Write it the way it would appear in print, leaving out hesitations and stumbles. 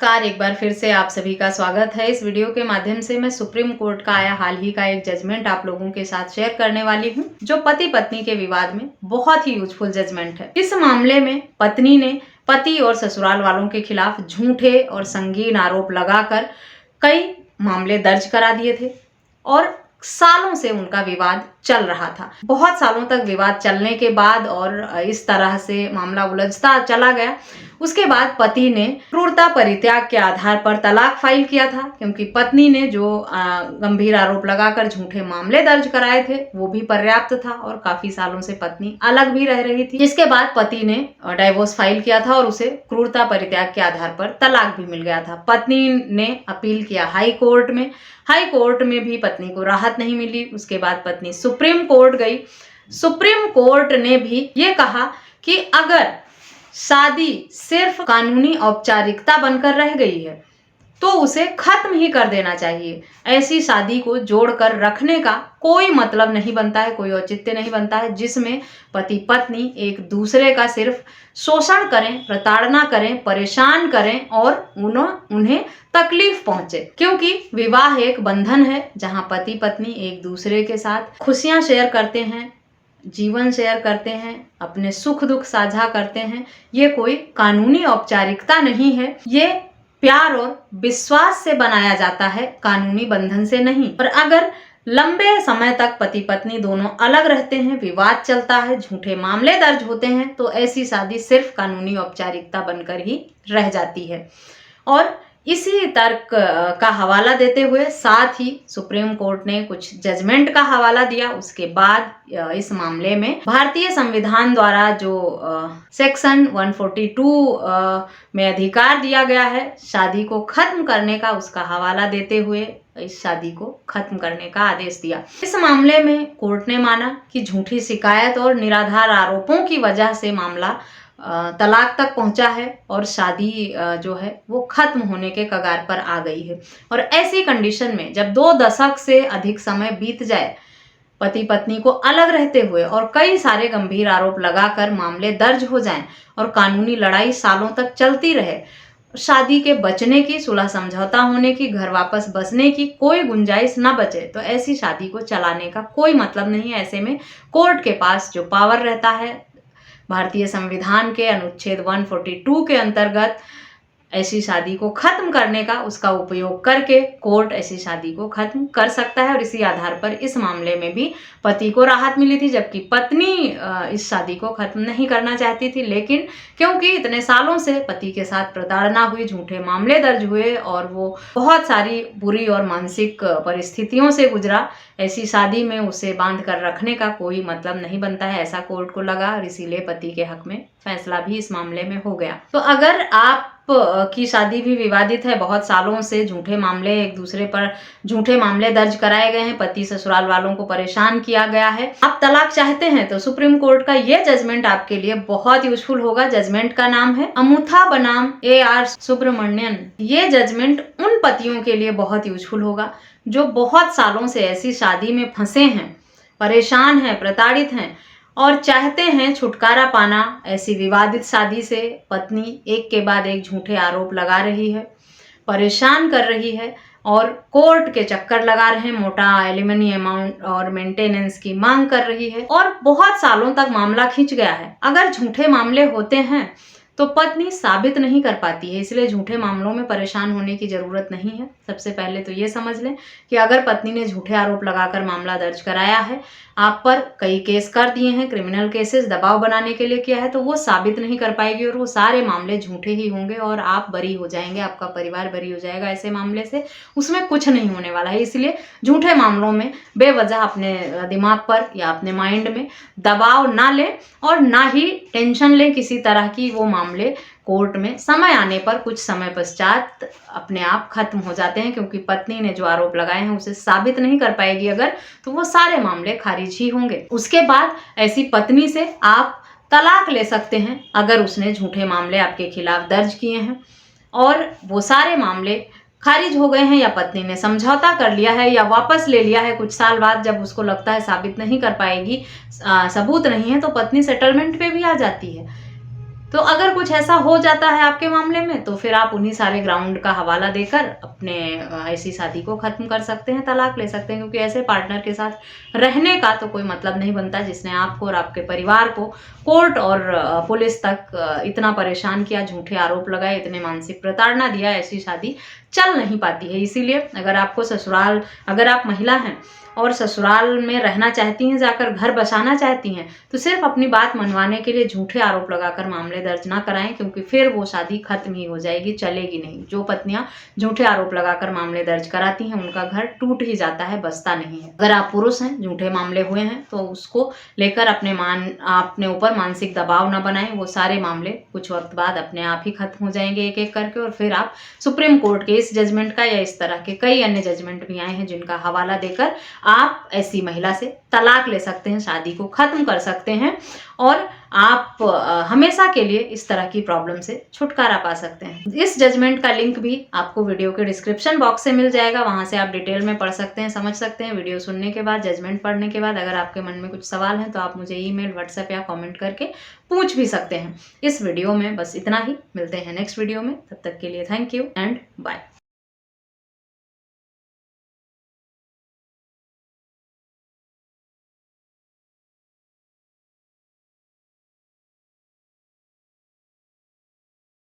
नमस्कार, एक बार फिर से आप सभी का स्वागत है। इस वीडियो के माध्यम से मैं सुप्रीम कोर्ट का आया हाल ही का एक जजमेंट आप लोगों के साथ शेयर करने वाली हूं, जो पति पत्नी के विवाद में बहुत ही यूजफुल जजमेंट है। इस मामले में पत्नी ने पति और ससुराल वालों के खिलाफ झूठे और संगीन आरोप लगाकर कई मामले दर्ज करा दिए थे और सालों से उनका विवाद चल रहा था। बहुत सालों तक विवाद चलने के बाद और इस तरह से मामला उलझता चला गया। उसके बाद पति ने क्रूरता परित्याग के आधार पर तलाक फाइल किया था, क्योंकि पत्नी ने जो गंभीर आरोप लगाकर झूठे मामले दर्ज कराए थे वो भी पर्याप्त था और काफी सालों से पत्नी अलग भी रह रही थी। जिसके बाद पति ने डाइवोर्स फाइल किया था और उसे क्रूरता परित्याग के आधार पर तलाक भी मिल गया था। पत्नी ने अपील किया हाई कोर्ट में। हाई कोर्ट में भी पत्नी को राहत नहीं मिली। उसके बाद पत्नी सुप्रीम कोर्ट गई। सुप्रीम कोर्ट ने भी ये कहा कि अगर शादी सिर्फ कानूनी औपचारिकता बनकर रह गई है तो उसे खत्म ही कर देना चाहिए। ऐसी शादी को जोड़कर रखने का कोई मतलब नहीं बनता है, कोई औचित्य नहीं बनता है, जिसमें पति पत्नी एक दूसरे का सिर्फ शोषण करें, प्रताड़ना करें, परेशान करें और उन्हें तकलीफ पहुंचे। क्योंकि विवाह एक बंधन है जहां पति पत्नी एक दूसरे के साथ खुशियां शेयर करते हैं, जीवन शेयर करते हैं, अपने सुख दुख साझा करते हैं। ये कोई कानूनी औपचारिकता नहीं है, ये प्यार और विश्वास से बनाया जाता है, कानूनी बंधन से नहीं। और अगर लंबे समय तक पति पत्नी दोनों अलग रहते हैं, विवाद चलता है, झूठे मामले दर्ज होते हैं, तो ऐसी शादी सिर्फ कानूनी औपचारिकता बनकर ही रह जाती है। और इसी तर्क का हवाला देते हुए साथ ही सुप्रीम कोर्ट ने कुछ जजमेंट का हवाला दिया। उसके बाद इस मामले में भारतीय संविधान द्वारा जो सेक्शन 142 में अधिकार दिया गया है शादी को खत्म करने का, उसका हवाला देते हुए इस शादी को खत्म करने का आदेश दिया। इस मामले में कोर्ट ने माना कि झूठी शिकायत और निराधार आरोपों की वजह से मामला तलाक तक पहुंचा है और शादी जो है वो खत्म होने के कगार पर आ गई है। और ऐसी कंडीशन में जब 2 दशक से अधिक समय बीत जाए, पति पत्नी को अलग रहते हुए और कई सारे गंभीर आरोप लगाकर मामले दर्ज हो जाएं और कानूनी लड़ाई सालों तक चलती रहे, शादी के बचने की, सुलह समझौता होने की, घर वापस बसने की कोई गुंजाइश न बचे, तो ऐसी शादी को चलाने का कोई मतलब नहीं है। ऐसे में कोर्ट के पास जो पावर रहता है भारतीय संविधान के अनुच्छेद 142 के अंतर्गत ऐसी शादी को खत्म करने का, उसका उपयोग करके कोर्ट ऐसी शादी को खत्म कर सकता है। और इसी आधार पर इस मामले में भी पति को राहत मिली थी, जबकि पत्नी इस शादी को खत्म नहीं करना चाहती थी। लेकिन क्योंकि इतने सालों से पति के साथ प्रताड़ना हुई, झूठे मामले दर्ज हुए और वो बहुत सारी बुरी और मानसिक परिस्थितियों से गुजरा, ऐसी शादी में उसे बांध कर रखने का कोई मतलब नहीं बनता है, ऐसा कोर्ट को लगा और इसीलिए पति के हक में फैसला भी इस मामले में हो गया। तो अगर आप की शादी भी विवादित है, बहुत सालों से झूठे मामले एक दूसरे पर झूठे मामले दर्ज कराए गए हैं, पति ससुराल वालों को परेशान किया गया है, आप तलाक चाहते हैं, तो सुप्रीम कोर्ट का ये जजमेंट आपके लिए बहुत यूजफुल होगा। जजमेंट का नाम है अमुथा बनाम AR सुब्रमण्यन। ये जजमेंट उन पतियों के लिए बहुत यूजफुल होगा जो बहुत सालों से ऐसी शादी में फंसे हैं, परेशान हैं, प्रताड़ित हैं और चाहते हैं छुटकारा पाना ऐसी विवादित शादी से। पत्नी एक के बाद एक झूठे आरोप लगा रही है, परेशान कर रही है और कोर्ट के चक्कर लगा रहे हैं, मोटा एलिमनी अमाउंट और मेंटेनेंस की मांग कर रही है और बहुत सालों तक मामला खिंच गया है। अगर झूठे मामले होते हैं तो पत्नी साबित नहीं कर पाती है, इसलिए झूठे मामलों में परेशान होने की जरूरत नहीं है। सबसे पहले तो ये समझ लें कि अगर पत्नी ने झूठे आरोप लगाकर मामला दर्ज कराया है, आप पर कई केस कर दिए हैं, क्रिमिनल केसेस दबाव बनाने के लिए किया है, तो वो साबित नहीं कर पाएगी और वो सारे मामले झूठे ही होंगे और आप बरी हो जाएंगे, आपका परिवार बरी हो जाएगा ऐसे मामले से। उसमें कुछ नहीं होने वाला है। इसलिए झूठे मामलों में बेवजह अपने दिमाग पर या अपने माइंड में दबाव ना लें और ना ही टेंशन लें किसी तरह की। वो मामले कोर्ट में समय आने पर कुछ समय पश्चात अपने आप खत्म हो जाते हैं, क्योंकि पत्नी ने जो आरोप लगाए हैं उसे साबित नहीं कर पाएगी अगर, तो वो सारे मामले खारिज ही होंगे। उसके बाद ऐसी पत्नी से आप तलाक ले सकते हैं अगर उसने झूठे मामले आपके खिलाफ दर्ज किए हैं और वो सारे मामले खारिज हो गए हैं या पत्नी ने समझौता कर लिया है या वापस ले लिया है कुछ साल बाद, जब उसको लगता है साबित नहीं कर पाएगी, सबूत नहीं है, तो पत्नी सेटलमेंट पे भी आ जाती है। तो अगर कुछ ऐसा हो जाता है आपके मामले में तो फिर आप उन्हीं सारे ग्राउंड का हवाला देकर अपने ऐसी शादी को खत्म कर सकते हैं, तलाक ले सकते हैं, क्योंकि ऐसे पार्टनर के साथ रहने का तो कोई मतलब नहीं बनता जिसने आपको और आपके परिवार को कोर्ट और पुलिस तक इतना परेशान किया, झूठे आरोप लगाए, इतने मानसिक प्रताड़ना दिया। ऐसी शादी चल नहीं पाती है। इसीलिए अगर आप महिला हैं और ससुराल में रहना चाहती हैं, जाकर घर बसाना चाहती हैं, तो सिर्फ अपनी बात मनवाने के लिए झूठे आरोप लगाकर मामले दर्ज ना कराएं, क्योंकि फिर वो शादी खत्म ही हो जाएगी, चलेगी नहीं। जो पत्नियां झूठे आरोप लगाकर मामले दर्ज कराती हैं उनका घर टूट ही जाता है, बसता नहीं है। अगर आप पुरुष हैं, झूठे मामले हुए हैं, तो उसको लेकर अपने ऊपर मानसिक दबाव न बनाएं। वो सारे मामले कुछ वक्त बाद अपने आप ही खत्म हो जाएंगे एक एक करके, और फिर आप सुप्रीम कोर्ट के इस जजमेंट का या इस तरह के कई अन्य जजमेंट भी आए हैं जिनका हवाला देकर आप ऐसी महिला से तलाक ले सकते हैं, शादी को खत्म कर सकते हैं, और आप हमेशा के लिए इस तरह की प्रॉब्लम से छुटकारा पा सकते हैं। इस जजमेंट का लिंक भी आपको वीडियो के डिस्क्रिप्शन बॉक्स से मिल जाएगा, वहां से आप डिटेल में पढ़ सकते हैं, समझ सकते हैं। वीडियो सुनने के बाद, जजमेंट पढ़ने के बाद अगर आपके मन में कुछ सवाल हैं तो आप मुझे ईमेल, व्हाट्सएप या कमेंट करके पूछ भी सकते हैं। इस वीडियो में बस इतना ही, मिलते हैं नेक्स्ट वीडियो में, तब तक के लिए थैंक यू एंड बाय।